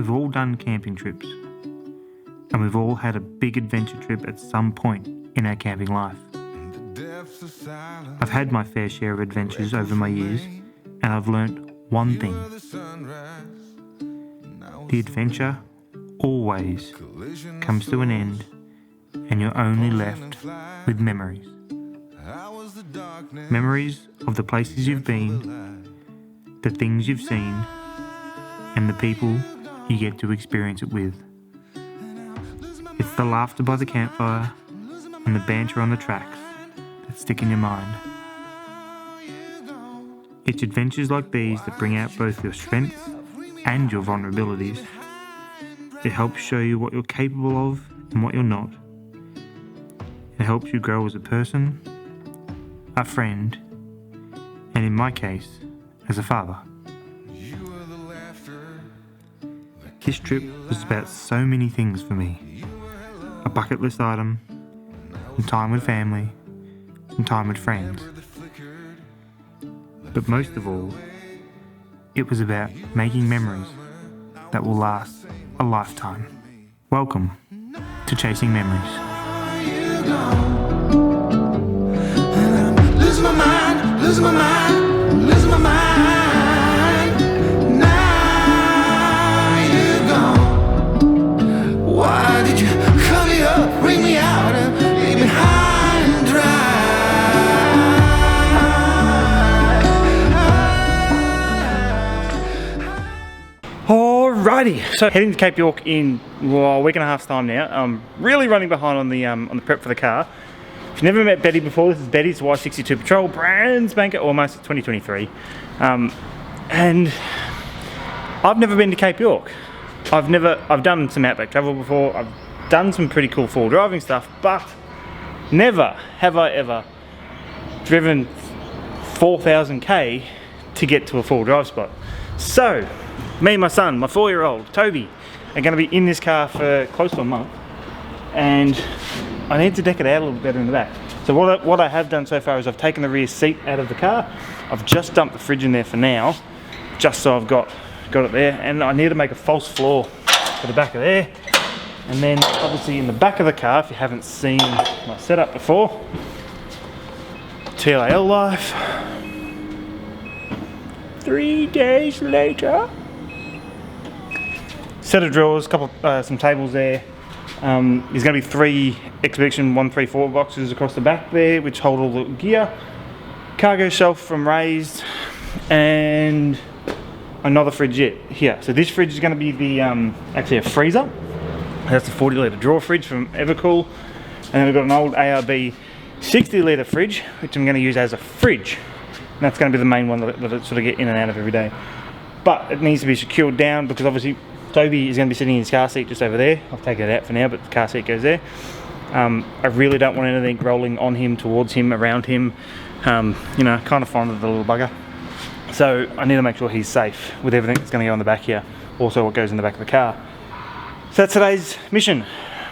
We've all done camping trips, and we've all had a big adventure trip at some point in our camping life. I've had my fair share of adventures over my years, and I've learnt one thing. The adventure always comes to an end, and you're only left with memories. Memories of the places you've been, the things you've seen, and the people you get to experience it with. It's the laughter by the campfire and the banter on the tracks that stick in your mind. It's adventures like these that bring out both your strengths and your vulnerabilities. It helps show you what you're capable of and what you're not. It helps you grow as a person, a friend, and in my case, as a father. This trip was about so many things for me. A bucket list item, some time with family, some time with friends. But most of all, it was about making memories that will last a lifetime. Welcome to Chasing Memories. Losing my mind, losing my mind, losing my mind. Now you're gone. Why did you cut me up, bring me out, and leave me high and dry? Alrighty, so heading to Cape York in a week and a half's time now. I'm really running behind on the prep for the car. If you've never met Betty before, this is Betty's Y62 Patrol, brand spanker, almost 2023. And I've never been to Cape York. I've done some outback travel before, I've done some pretty cool four-wheel driving stuff, but never have I ever driven 4,000k to get to a four-wheel drive spot. So, me and my son, my 4-year-old, Toby, are going to be in this car for close to a month, and I need to deck it out a little bit better in the back. So what I have done so far is I've taken the rear seat out of the car. I've just dumped the fridge in there for now, just so I've got it there, and I need to make a false floor for the back of there. And then obviously in the back of the car, if you haven't seen my setup before, TLAL life. 3 days later. Set of drawers, some tables there. There's going to be 3 Expedition 134 boxes across the back there, which hold all the gear. Cargo shelf from Raised, and another fridge here. So this fridge is going to be the actually a freezer. That's a 40-litre drawer fridge from Evercool, and then we've got an old ARB 60-litre fridge, which I'm going to use as a fridge. And that's going to be the main one that I sort of get in and out of every day. But it needs to be secured down because obviously Toby is going to be sitting in his car seat just over there. I've taken it out for now, but the car seat goes there. I really don't want anything rolling on him, towards him, around him. You know, kind of fond of the little bugger. So I need to make sure he's safe with everything that's going to go on the back here. Also what goes in the back of the car. So that's today's mission.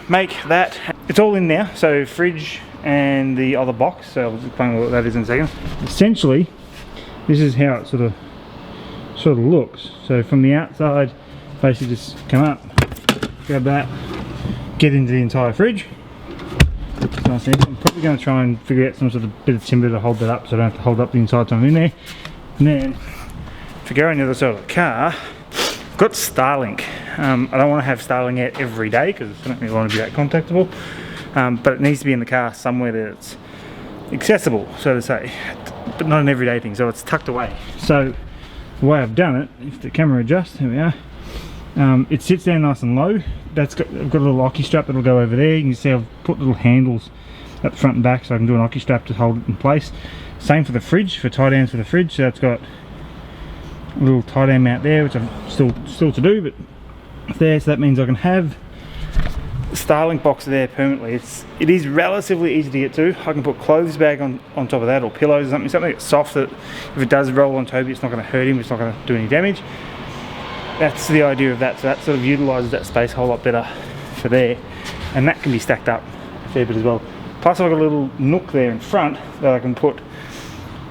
Make that. It's all in now. So fridge and the other box. So I'll explain what that is in a second. Essentially, this is how it sort of looks. So from the outside, basically just come up, grab that, get into the entire fridge. Nice and easy. I'm probably going to try and figure out some sort of bit of timber to hold that up so I don't have to hold up the entire time in there. And then, if you go on the other side of the car, I've got Starlink. I don't want to have Starlink out every day because I don't really want to be that contactable. But it needs to be in the car somewhere that's accessible, so to say, but not an everyday thing, so it's tucked away. So the way I've done it, if the camera adjusts, here we are, it sits down nice and low. I've got a little hockey strap that'll go over there. You can see I've put little handles at the front and back so I can do an hockey strap to hold it in place. Same for the fridge, for tie downs for the fridge. So it's got a little tie down mount there, which I'm still to do, but it's there, so that means I can have the Starlink box there permanently. It is relatively easy to get to. I can put clothes bag on top of that, or pillows or something that's soft that if it does roll on Toby, it's not going to hurt him, it's not going to do any damage. That's the idea of that, so that sort of utilises that space a whole lot better for there, and that can be stacked up a fair bit as well. Plus I've got a little nook there in front that I can put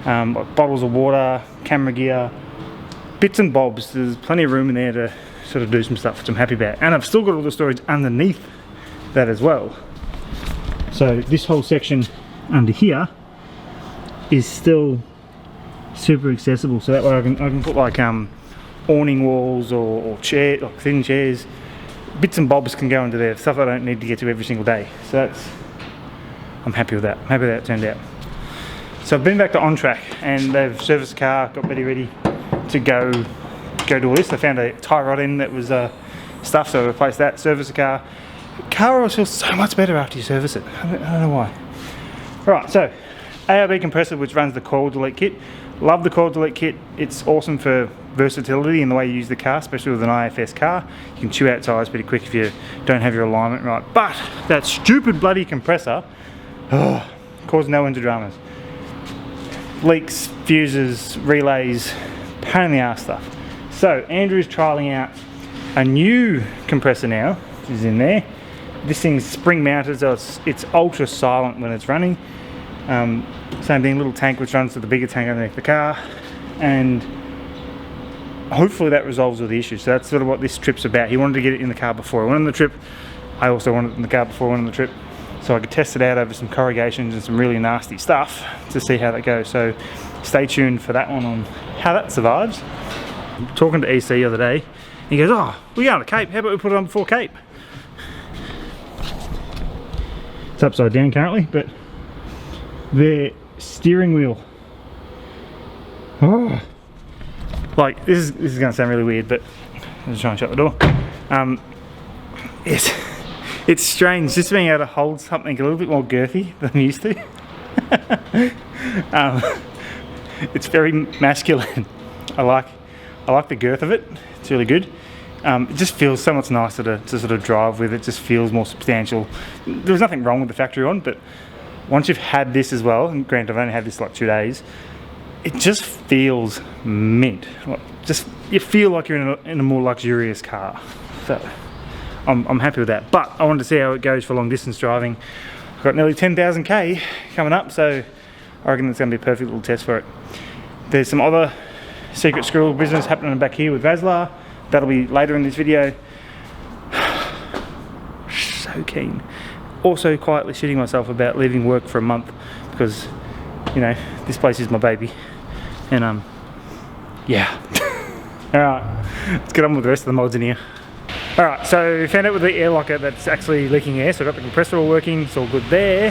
like bottles of water, camera gear, bits and bobs. There's plenty of room in there to sort of do some stuff which I'm happy about. And I've still got all the storage underneath that as well. So this whole section under here is still super accessible. So that way I can put like awning walls or chair, like thin chairs. Bits and bobs can go into there, stuff I don't need to get to every single day. So I'm happy with that. I'm happy that it turned out. So I've been back to On Track and they've serviced the car, got Betty ready to go do all this. They found a tie rod in that was stuff, so I replaced that, serviced the car. The car always feels so much better after you service it. I don't know why. Right, so ARB compressor, which runs the coil delete kit. Love the coil delete kit. It's awesome for versatility in the way you use the car, especially with an IFS car. You can chew out tyres pretty quick if you don't have your alignment right. But that stupid bloody compressor caused no end of dramas. Leaks, fuses, relays, pain in the ass stuff. So Andrew's trialling out a new compressor now, which is in there. This thing's spring mounted, so it's ultra silent when it's running. Same thing, little tank which runs to the bigger tank underneath the car, and hopefully that resolves all the issues. So that's sort of what this trip's about. He wanted to get it in the car before I went on the trip. I also wanted it in the car before I went on the trip, so I could test it out over some corrugations and some really nasty stuff to see how that goes. So stay tuned for that one on how that survives. Talking to EC the other day, he goes, "Oh, we're going to Cape, how about we put it on before Cape?" It's upside down currently, but the steering wheel, like this is going to sound really weird, but I'm just trying to shut the door. It's strange just being able to hold something a little bit more girthy than I'm used to. It's very masculine. I like the girth of it. It's really good. It just feels so much nicer to sort of drive with. It just feels more substantial. There's nothing wrong with the factory one, but once you've had this as well, and granted I've only had this like 2 days, it just feels mint. Like, just you feel like you're in a more luxurious car. So I'm happy with that. But I wanted to see how it goes for long distance driving. I've got nearly 10,000 K coming up, so I reckon it's going to be a perfect little test for it. There's some other secret squirrel business happening back here with Vaslar. That'll be later in this video. So keen. Also quietly shitting myself about leaving work for a month because, you know, this place is my baby. And yeah. Alright, let's get on with the rest of the mods in here. Alright, so found out with the air locker that's actually leaking air, so I've got the compressor all working, it's all good there.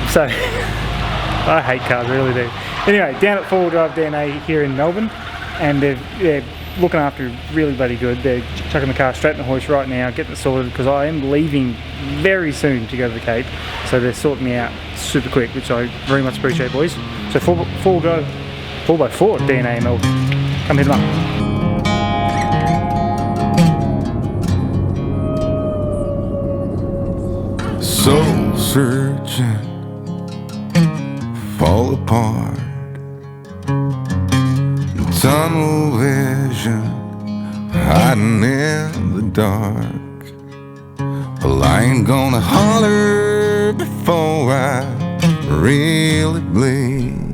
So I hate cars, I really do. Anyway, down at 4-wheel drive DNA here in Melbourne, and they're looking after it really bloody good. They're chucking the car straight in the hoist right now, getting it sorted, because I am leaving very soon to go to the Cape, so they're sorting me out super quick, which I very much appreciate, boys. So 4-wheel drive, 4x4 at DNA in Melbourne. Come hit them up. Soul searching, fall apart, tunnel vision, hiding in the dark. Well, I ain't gonna holler before I really bleed.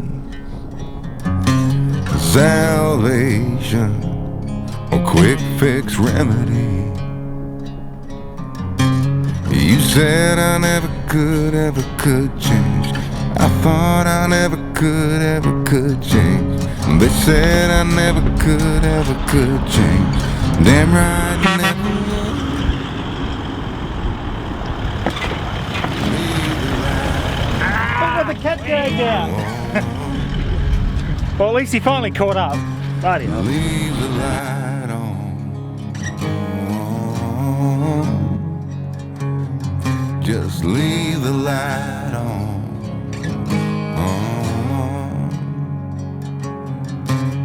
Salvation, a quick fix remedy. You said I never could change. I thought I never could change. They said I never could change. Damn right, never. Look at the cat dragged out. Well, at least he finally caught up. Bloody hell. Leave the light on. Just leave the light on.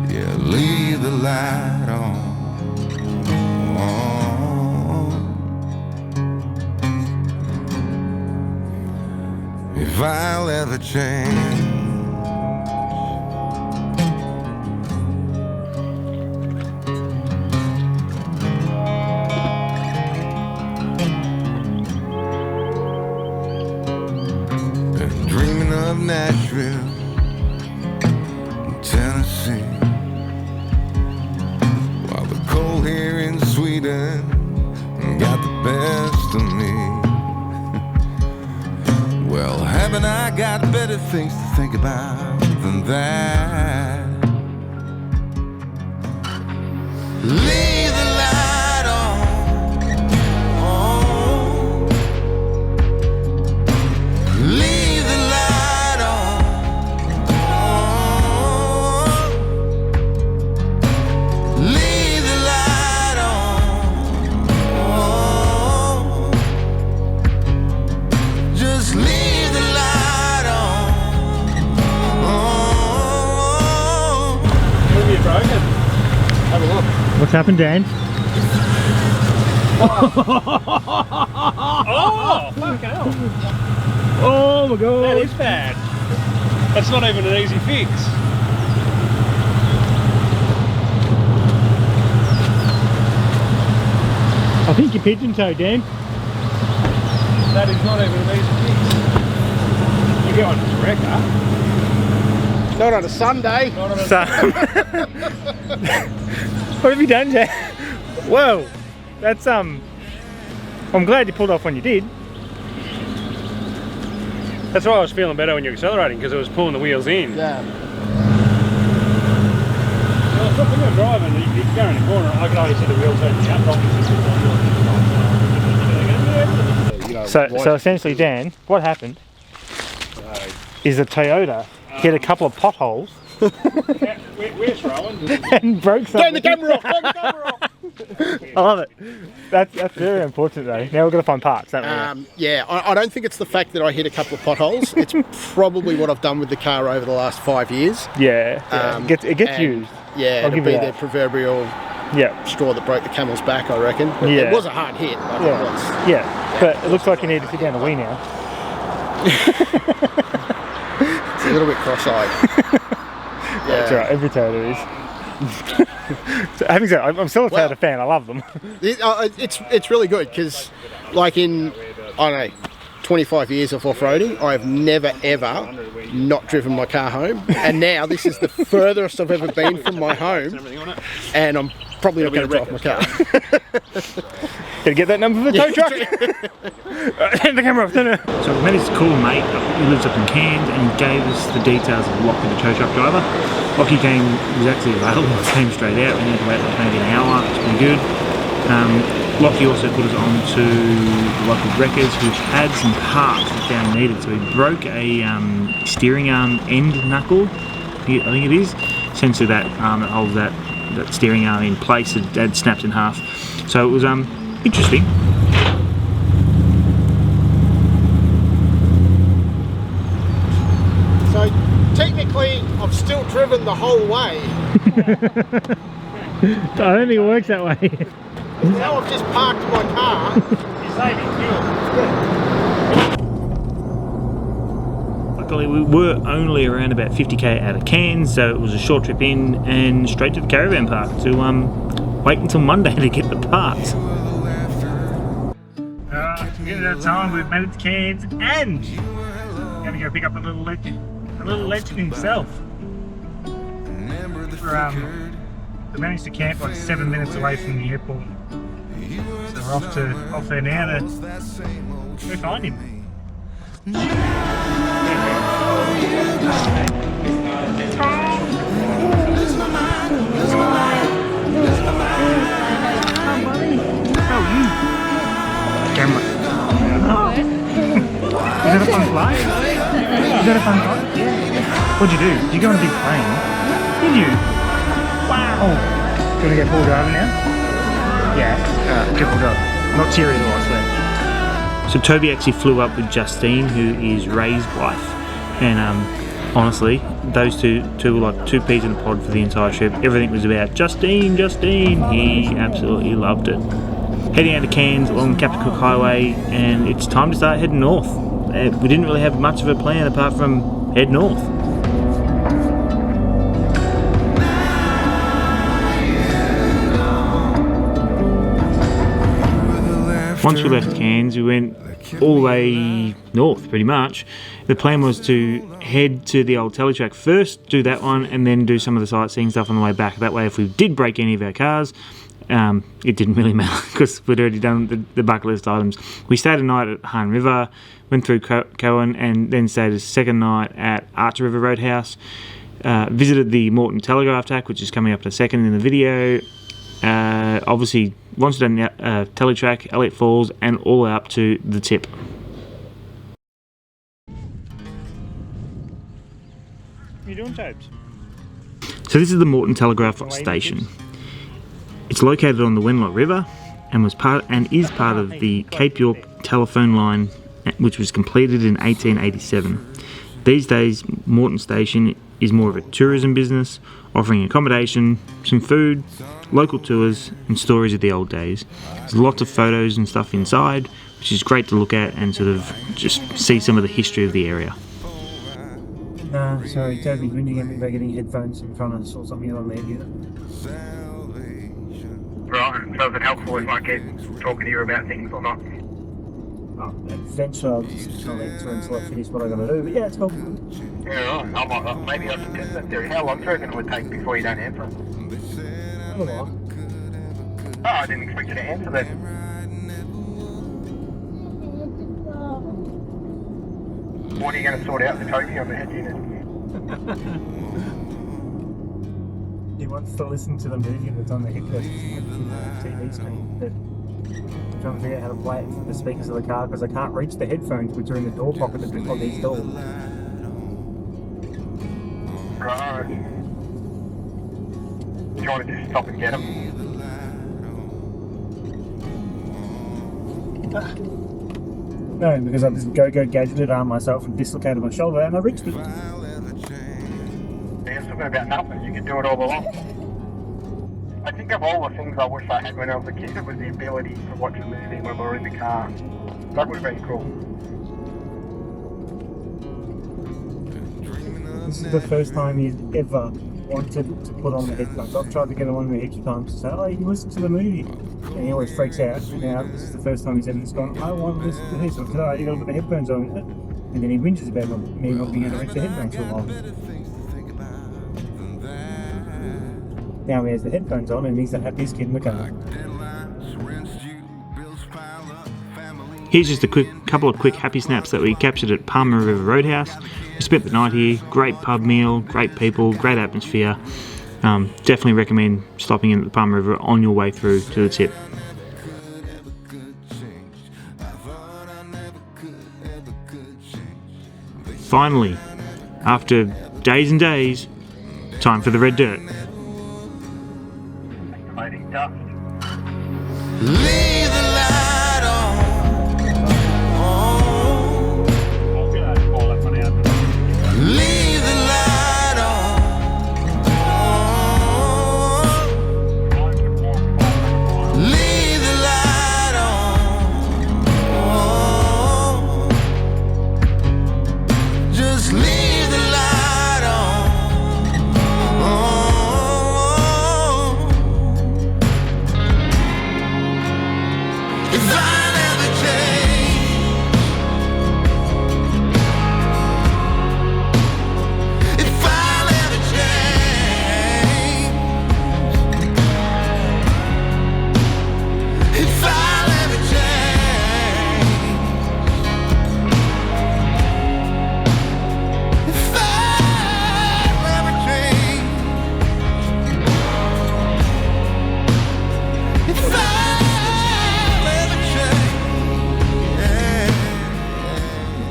Yeah, leave the light on. If I'll ever change, Nashville, Tennessee, while the cold better things to think about than that. Leave the light on. Leave the light on. Leave the light on. Just leave the light on. What have you broken? Have a look. What's happened, Dan? Oh, fucking hell. Oh my god! That is bad. That's not even an easy fix. I think you're pigeon-toed, Dan. That is not even an easy fix. You're going to wrecker. Not on a Sunday. Not on a What have you done, Dan? Whoa! That's I'm glad you pulled off when you did. That's why I was feeling better when you're accelerating, because it was pulling the wheels in. Yeah. Well, if I'm driving, you go in the corner, I can only see the wheels turning out. So essentially, Dan, what happened is the Toyota hit a couple of potholes Where's Rowan? and broke something. Turn the camera off! Turn the camera off! I love it. That's very important though. Now we've got to find parts, don't we? Yeah, I don't think it's the fact that I hit a couple of potholes. It's probably what I've done with the car over the last 5 years. Yeah. It gets and, used. Yeah, I'll it'll give be you the that. proverbial Yeah. straw that broke the camel's back, I reckon. But Yeah. It was a hard hit. Like Yeah. It was. Yeah. But it looks like you need to sit down the wheel now. It's a little bit cross-eyed. That's right. Every Toyota is. So, having said, I'm still a Toyota fan. I love them. It's really good because, like in, I don't know, 25 years of off-roading, I've never ever not driven my car home, and now this is the furthest I've ever been from my home, and I'm probably not going to drive my car. Gotta get that number for the tow truck. Hand the camera off. No. So we met his cool mate who lives up in Cairns, and he gave us the details of Lockie, the tow truck driver. Lockie was actually available, came straight out. We had to wait like maybe an hour. It's pretty good. Lockie also put us on to the local wreckers, which had some parts that they needed. So he broke a steering arm end knuckle, I think it is. Essentially that arm that holds that steering arm in place had snapped in half. So it was interesting. So technically, I've still driven the whole way. I don't think it works that way. Now I've just parked my car. You're saving fuel. Luckily we were only around about 50k out of Cairns, so it was a short trip in and straight to the caravan park to wait until Monday to get the parts. At that time we've made it to Cairns and gonna go pick up the little legend himself. We managed to camp like 7 minutes away from the airport. So we're off there now to go find him. Camera. Is that a fun flight? Is that a fun flight? What'd you do? Did you go on a big plane? Did you? Wow! You want to get full driver now? Yeah. Get full driver. Not serious, I swear. So Toby actually flew up with Justine, who is Ray's wife, and honestly, those two were like two peas in a pod for the entire trip. Everything was about Justine. He absolutely loved it. Heading out to Cairns along the Captain Cook Highway, and it's time to start heading north. We didn't really have much of a plan apart from head north. Once we left Cairns, we went all the way north, pretty much. The plan was to head to the old teletrack first, do that one, and then do some of the sightseeing stuff on the way back. That way, if we did break any of our cars, it didn't really matter because we'd already done the bucket list items. We stayed a night at Han River, went through Cohen, and then stayed a second night at Archer River Roadhouse. Visited the Moreton Telegraph Tack, which is coming up in a second in the video. Obviously, once done the Teletrack, Elliott Falls, and all up to the tip. What are you doing, Tobes? So this is the Moreton Telegraph Station. It's located on the Wenlock River and is part of the Cape York telephone line, which was completed in 1887. These days, Moreton Station is more of a tourism business, offering accommodation, some food, local tours, and stories of the old days. There's lots of photos and stuff inside, which is great to look at and sort of just see some of the history of the area. Sorry, Toby, when you get me about getting headphones in front of us or something on there, you know? Right, so is it helpful if I keep talking to you about things or not? Eventually I'll just try to answer until I finish what I gotta do, but yeah, it's helpful. Yeah, right. Maybe I should test that theory. How long do you reckon it would take before you don't answer? Oh, I didn't expect you to answer that. What are you going to sort out the Toby on the head unit? he wants to listen to the movie that's on the headphones TV screen, but I'm trying to figure out how to play it from the speakers of the car because I can't reach the headphones which are in the door pocket of these doors. Right. Do you want to just stop and get them? No, because I just gadgeted arm myself and dislocated my shoulder and I reached it. Yeah, it's talking about nothing. You can do it all along. I think of all the things I wish I had when I was a kid, it was the ability to watch a movie when we were in the car. That would have been cool. This is the first time he's ever wanted to put on the headphones. I've tried to get him on me heaps of times to say, oh, you can listen to the movie. And he always freaks out. And now this is the first time he's ever just gone, I want to listen to this. So I said, oh, you got to put the headphones on. And then he whinges about me not being able to reach the headphones for a while. Now he has the headphones on and he's the happiest kid in the car. Here's just a couple of quick happy snaps that we captured at Palmer River Roadhouse. We spent the night here, great pub meal, great people, great atmosphere. Definitely recommend stopping in at the Palmer River on your way through to the tip. Finally, after days and days, time for the red dirt. Accumulating dust. Leave the light on. I'm going to call that one out. Leave the light on. Leave the light on. Just leave the light on. If I never change, if I never change, if I never change, if I never change, if I never change.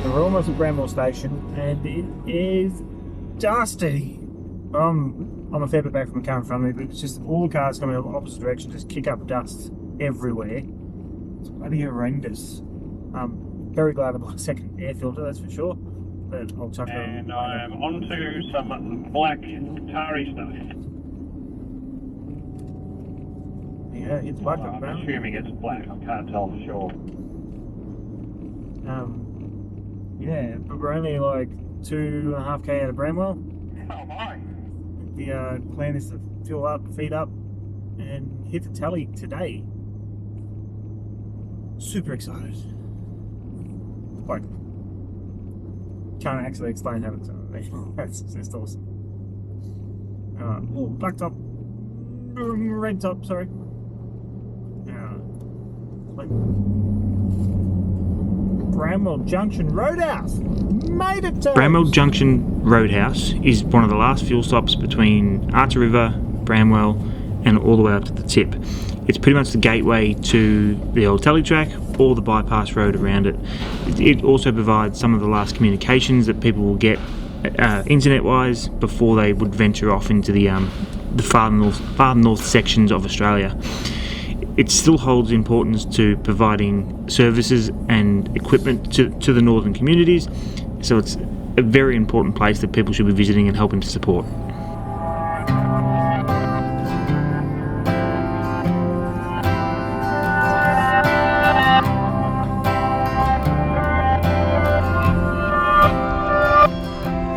We're almost at Bramwell Station and it is dusty. I'm a fair bit back from the car in front of me, but it's just all the cars coming in the opposite direction just kick up dust everywhere. It's bloody horrendous. Very glad I bought a second air filter, that's for sure. But I'll chuck it And I am on to some black Atari stuff. Yeah, it's black up I'm now. assuming it's black. I can't tell for sure. Yeah, but we're only like 2.5k out of Bramwell. Oh my. The plan is to fill up, feed up, and hit the tally today. Super excited. Like, can't actually explain how it's that's just awesome. Oh, blacktop, red top, sorry. Bramwell Junction Roadhouse. Made it to Bramwell Junction Roadhouse is one of the last fuel stops between Archer River, Bramwell, and all the way up to the tip. It's pretty much the gateway to the old tally track or the bypass road around it. It also provides some of the last communications that people will get internet-wise before they would venture off into the far north sections of Australia. It still holds importance to providing services and equipment to the northern communities, so it's a very important place that people should be visiting and helping to support.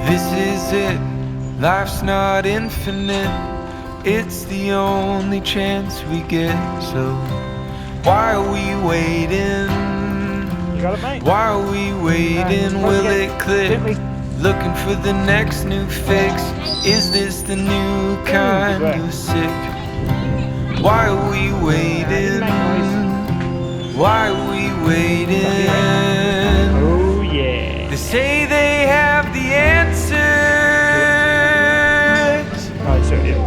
This is it, life's not infinite, it's the only chance we get, so why are we waiting? You got it, mate? Why are we waiting? Will it click? Looking for the next new fix. Is this the new kind of sick? Why are we waiting? Why are we waiting? Oh yeah. They say they have the answers, Oh, so yeah.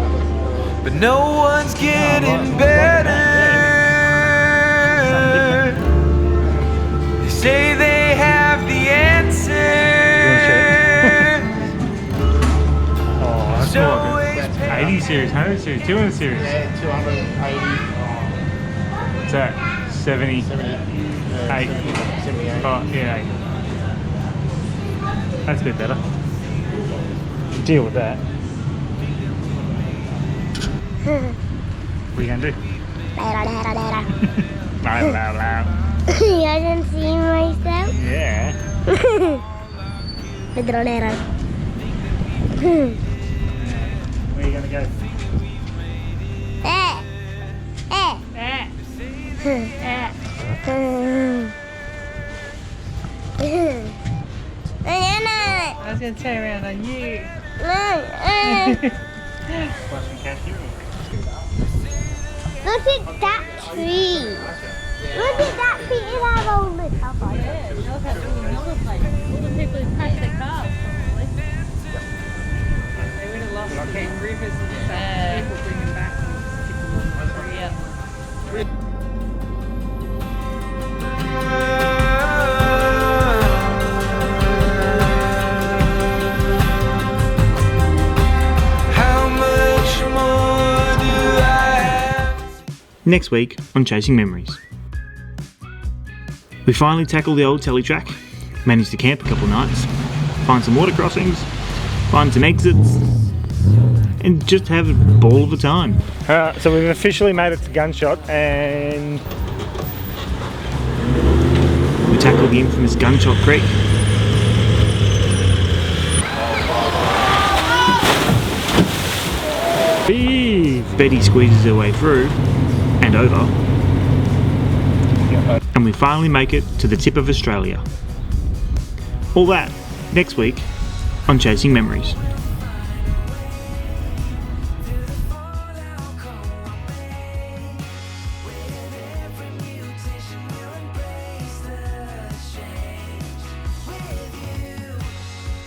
but no one's getting better. They say they have the answers. Oh, that's So cool. always 80 series, 100 series, 200 series. Yeah, 280. What's that? 70. 78. Oh, yeah, 8. That's a bit better. Deal with that. What are you going to do? Blah, blah, blah. You haven't seen myself? Yeah. With the letter. Where are you going to go? I was going to turn around on you. Look at that tree. Look at that tree and have all this up on it. Yeah, they'll have all the number plates. All the people who crashed their cars, probably. They would have lost the rivers and stuff. People bring them back and stick them on the tree out. How much more do I have? Next week on Chasing Memories. We finally tackled the old telly track, managed to camp a couple nights, find some water crossings, find some exits, and just have a ball of a time. Alright, so we've officially made it to Gunshot and We tackled the infamous Gunshot Creek, Betty squeezes her way through and over, and we finally make it to the tip of Australia. All that next week on Chasing Memories.